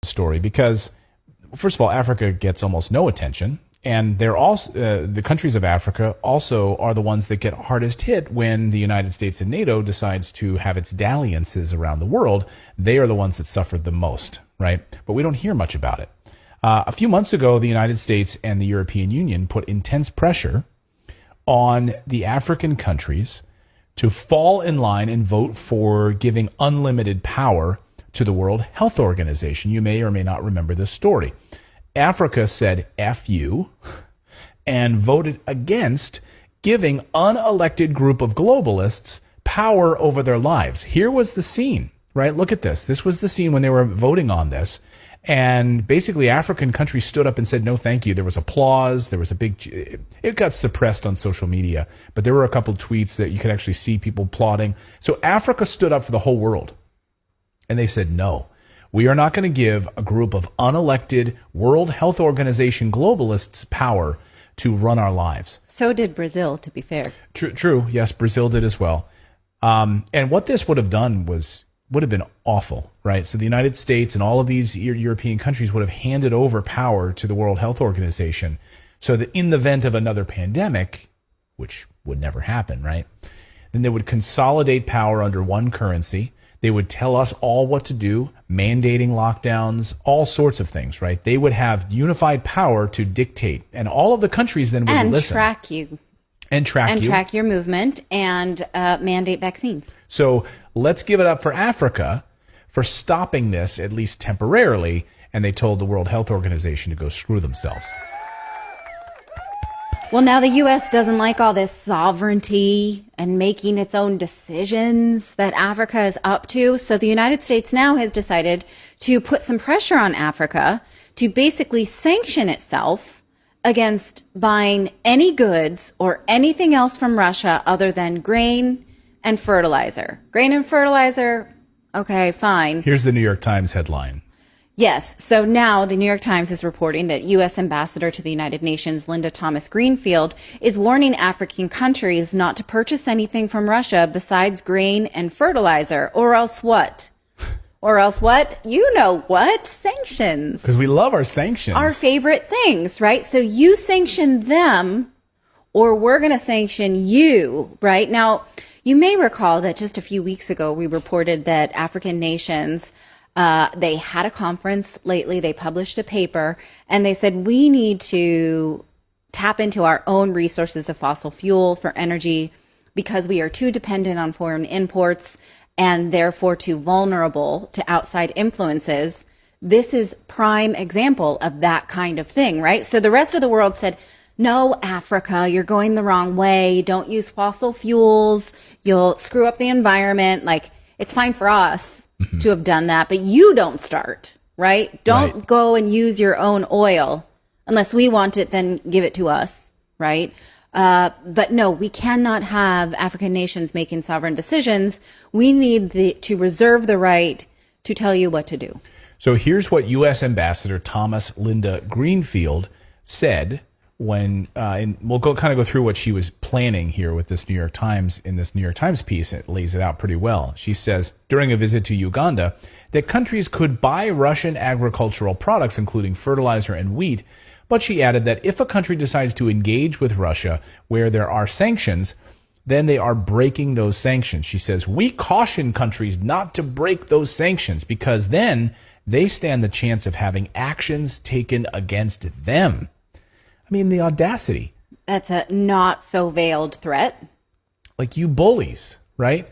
story because, first of all, Africa gets almost no attention. And they're also the countries of Africa also are the ones that get hardest hit when the United States and NATO decides to have its dalliances around the world. They are the ones that suffered the most, right? But we don't hear much about it. A few months ago, the United States and the European Union put intense pressure on the African countries to fall in line and vote for giving unlimited power to the World Health Organization. You may or may not remember this story. Africa said F you and voted against giving unelected group of globalists power over their lives. Here was the scene, right? Look at this. This was the scene when they were voting on this. And basically African countries stood up and said, no, thank you. There was applause. There was it got suppressed on social media, but there were a couple of tweets that you could actually see people applauding. So Africa stood up for the whole world. And they said, no. We are not going to give a group of unelected World Health Organization globalists power to run our lives. So did Brazil, to be fair. True. Yes, Brazil did as well. And what this would have done would have been awful, right? So the United States and all of these European countries would have handed over power to the World Health Organization so that in the event of another pandemic, which would never happen, right? Then they would consolidate power under one currency. They would tell us all what to do, mandating lockdowns, all sorts of things, right? They would have unified power to dictate, and all of the countries then would listen. Track you. And track your movement and mandate vaccines. So let's give it up for Africa for stopping this, at least temporarily, and they told the World Health Organization to go screw themselves. Well, now the U.S. doesn't like all this sovereignty and making its own decisions that Africa is up to. So the United States now has decided to put some pressure on Africa to basically sanction itself against buying any goods or anything else from Russia other than grain and fertilizer. Grain and fertilizer, okay, fine. Here's the New York Times headline. Yes. So now the New York Times is reporting that U.S. Ambassador to the United Nations, Linda Thomas-Greenfield, is warning African countries not to purchase anything from Russia besides grain and fertilizer, or else what? Or else what? You know what? Sanctions. Because we love our sanctions. Our favorite things, right? So you sanction them, or we're going to sanction you, right? Now, you may recall that just a few weeks ago, we reported that African nations they had a conference lately. They published a paper and they said, we need to tap into our own resources of fossil fuel for energy because we are too dependent on foreign imports and therefore too vulnerable to outside influences. This is prime example of that kind of thing, right? So the rest of the world said, no, Africa, you're going the wrong way. Don't use fossil fuels. You'll screw up the environment. Like, it's fine for us to have done that, but you don't start, right? Don't go and use your own oil unless we want it, then give it to us, right? But no, we cannot have African nations making sovereign decisions. We need to reserve the right to tell you what to do. So here's what U.S. Ambassador Thomas Linda Greenfield said when, and we'll kind of go through what she was planning here with this New York Times, in this New York Times piece. It lays it out pretty well. She says, during a visit to Uganda, that countries could buy Russian agricultural products, including fertilizer and wheat. But she added that if a country decides to engage with Russia where there are sanctions, then they are breaking those sanctions. She says, we caution countries not to break those sanctions because then they stand the chance of having actions taken against them. I mean, the audacity. That's a not so veiled threat. Like, you bullies, right?